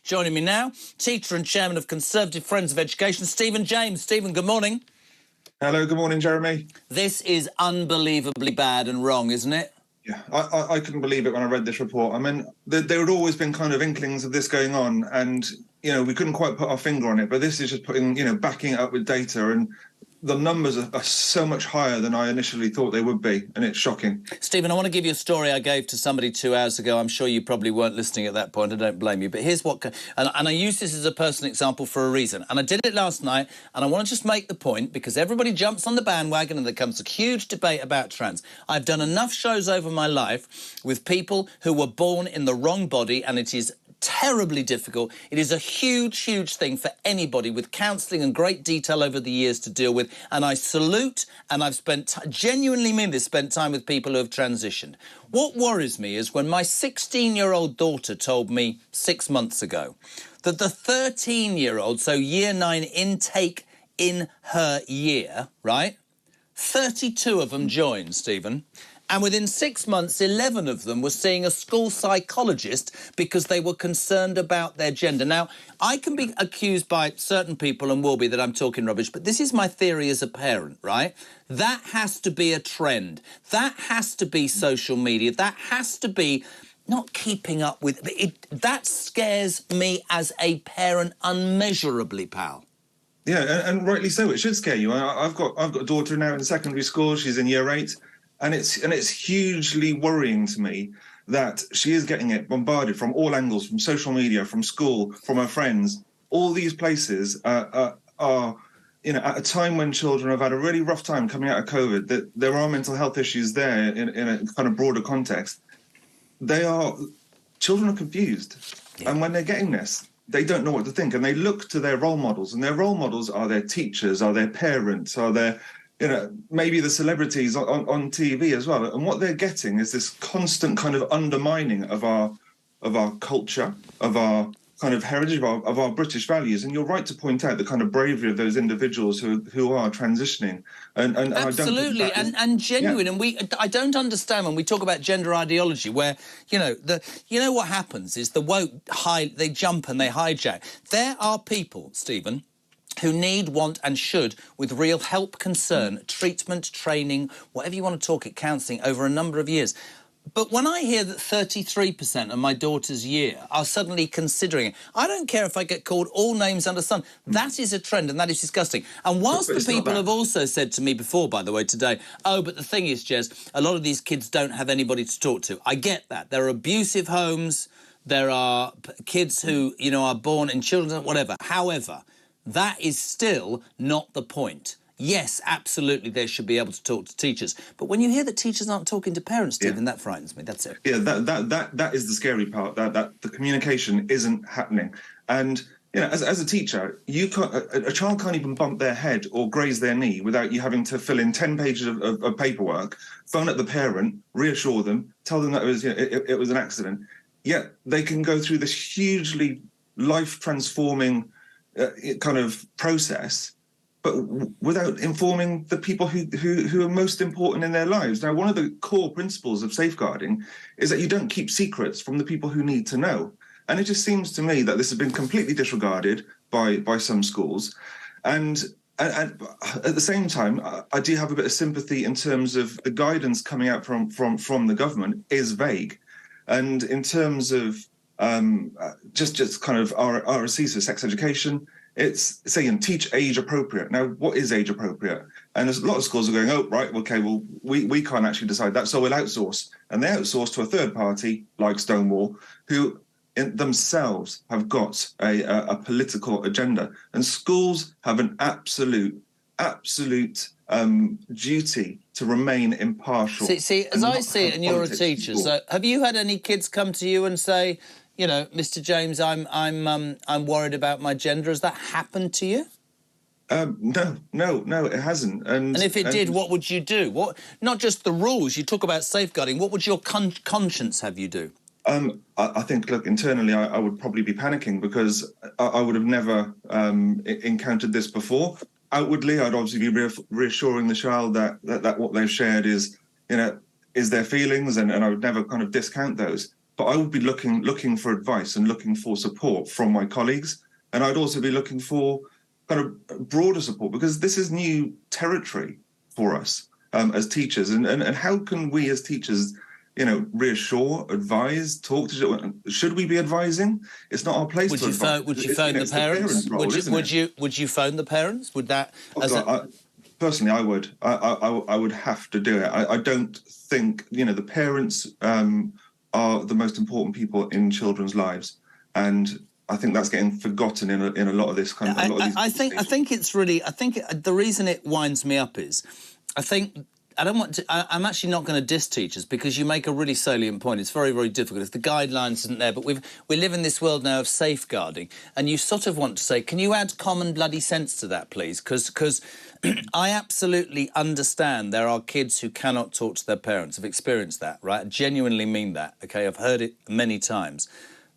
Joining me now, teacher and chairman of Conservative Friends of Education, Stephen James. Stephen, good morning. Hello, good morning, Jeremy. This is unbelievably bad and wrong, isn't it? Yeah, I couldn't believe it when I read this report. I mean, there had always been kind of inklings of this going on, and, you know, we couldn't quite put our finger on it, but this is just putting, you know, backing it up with data, and the numbers are so much higher than I initially thought they would be, and it's shocking. Stephen, I want to give you a story I gave to somebody 2 hours ago. I'm sure you probably weren't listening at that point. I don't blame you. But here's what... And I use this as a personal example for a reason. And I did it last night, and I want to just make the point, because everybody jumps on the bandwagon and there comes a huge debate about trans. I've done enough shows over my life with people who were born in the wrong body, and it is terribly difficult. It is a huge, huge thing for anybody with counselling and great detail over the years to deal with. And I salute, and I've genuinely mean this, spent time with people who have transitioned. What worries me is when my 16-year-old daughter told me 6 months ago that the 13-year-old, so year 9 intake in her year, right? 32 of them joined, Stephen. And within 6 months, 11 of them were seeing a school psychologist because they were concerned about their gender. Now, I can be accused by certain people, and will be, that I'm talking rubbish, but this is my theory as a parent, right? That has to be a trend. That has to be social media. That has to be not keeping up with it. That scares me as a parent unmeasurably, pal. Yeah, and rightly so. It should scare you. I've got a daughter now in secondary school. She's in year 8. And it's hugely worrying to me that she is getting it bombarded from all angles, from social media, from school, from her friends. All these places are, you know, at a time when children have had a really rough time coming out of COVID, that there are mental health issues there in a kind of broader context. Children are confused. Yeah. And when they're getting this, they don't know what to think. And they look to their role models, and their role models are their teachers, are their parents, are their... you know, maybe the celebrities on TV as well. And what they're getting is this constant kind of undermining of our culture, of our kind of heritage, of our British values. And you're right to point out the kind of bravery of those individuals who are transitioning. And absolutely, and genuine. Yeah. And I don't understand when we talk about gender ideology, where, you know what happens is the woke they jump and they hijack. There are people, Stephen, who need, want and should, with real help, concern, treatment, training, whatever you want to talk it, counselling, over a number of years. But when I hear that 33% of my daughter's year are suddenly considering it, I don't care if I get called all names under the sun. That is a trend, and that is disgusting. And whilst the people have also said to me before, by the way, today, oh, but the thing is, Jez, a lot of these kids don't have anybody to talk to. I get that. There are abusive homes. There are kids who, you know, are born in children's, whatever. However, that is still not the point. Yes, absolutely, they should be able to talk to teachers. But when you hear that teachers aren't talking to parents, Stephen, that frightens me. That's it. Yeah, that is the scary part, that the communication isn't happening. And, you know, as a teacher, a child can't even bump their head or graze their knee without you having to fill in 10 pages of paperwork, phone up the parent, reassure them, tell them that it was an accident. Yet they can go through this hugely life-transforming kind of process, but without informing the people who are most important in their lives. Now, one of the core principles of safeguarding is that you don't keep secrets from the people who need to know. And it just seems to me that this has been completely disregarded by some schools. And at the same time, I do have a bit of sympathy in terms of the guidance coming out from the government is vague. And in terms of just kind of RSC, so sex education, it's saying teach age appropriate. Now, what is age appropriate? And there's a lot of schools are going, oh, right, okay, well, we can't actually decide that, so we'll outsource. And they outsource to a third party like Stonewall, who themselves have got a political agenda. And schools have an absolute duty to remain impartial. See, as I see it, and you're a teacher, so have you had any kids come to you and say, you know, Mr. James, I'm worried about my gender? Has that happened to you? No, it hasn't. And if it did, what would you do? What? Not just the rules. You talk about safeguarding. What would your conscience have you do? I think, look, internally, I would probably be panicking, because I would have never encountered this before. Outwardly, I'd obviously be reassuring the child that what they've shared is, you know, is their feelings, and I would never kind of discount those. but I would be looking for advice and looking for support from my colleagues. And I'd also be looking for kind of broader support, because this is new territory for us as teachers. And how can we as teachers, reassure, advise, talk to? Should we be advising? It's not our place to advise. Would you phone the parents? Would you phone the parents? Would that? Personally, I would. I would have to do it. I don't think the parents are the most important people in children's lives, and I think that's getting forgotten in a lot of this kind of. I think it's really. I think the reason it winds me up is, I don't want to. I'm actually not going to diss teachers, because you make a really salient point. It's very, very difficult if the guidelines isn't there. But we live in this world now of safeguarding, and you sort of want to say, can you add common bloody sense to that, please? Because I absolutely understand there are kids who cannot talk to their parents. I've experienced that, right? I genuinely mean that. Okay, I've heard it many times.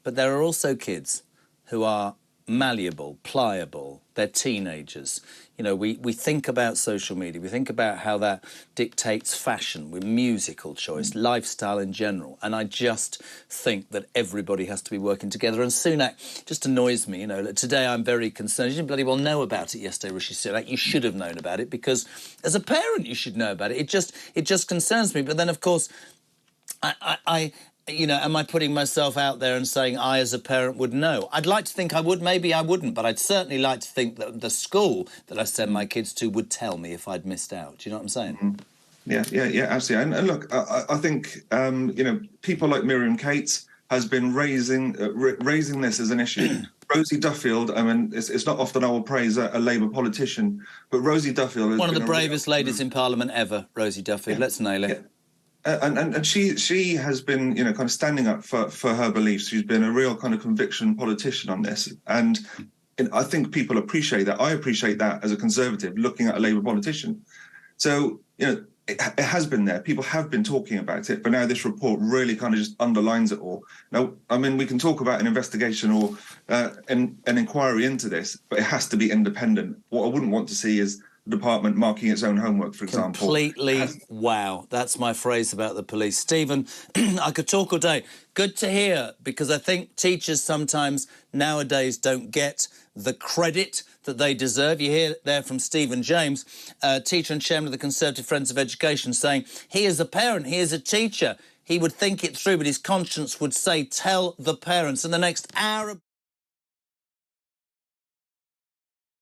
But there are also kids who are malleable, pliable. They're teenagers. We think about social media. We think about how that dictates fashion, with musical choice, lifestyle in general. And I just think that everybody has to be working together. And Sunak just annoys me. Today I'm very concerned. You didn't bloody well know about it yesterday, Rishi Sunak. You should have known about it, because as a parent you should know about it. It just concerns me. But then, of course, am I putting myself out there and saying I, as a parent, would know? I'd like to think I would. Maybe I wouldn't, but I'd certainly like to think that the school that I send my kids to would tell me if I'd missed out. Do you know what I'm saying? Mm-hmm. Yeah, absolutely. And look, I think people like Miriam Cates has been raising this as an issue. Rosie Duffield, I mean, it's not often I will praise a Labour politician, but Rosie Duffield is one of the bravest ladies in Parliament ever. Rosie Duffield. Yeah. Let's nail it. Yeah. And she has been, kind of standing up for her beliefs. She's been a real kind of conviction politician on this. And I think people appreciate that. I appreciate that as a Conservative looking at a Labour politician. So, it has been there. People have been talking about it. But now this report really kind of just underlines it all. Now, I mean, we can talk about an investigation or an inquiry into this, but it has to be independent. What I wouldn't want to see is department marking its own homework, for example. Completely wow. That's my phrase about the police. Stephen, I could talk all day. Good to hear, because I think teachers sometimes nowadays don't get the credit that they deserve. You hear there from Stephen James, teacher and chairman of the Conservative Friends of Education, saying he is a parent, he is a teacher. He would think it through, but his conscience would say, tell the parents. In the next hour...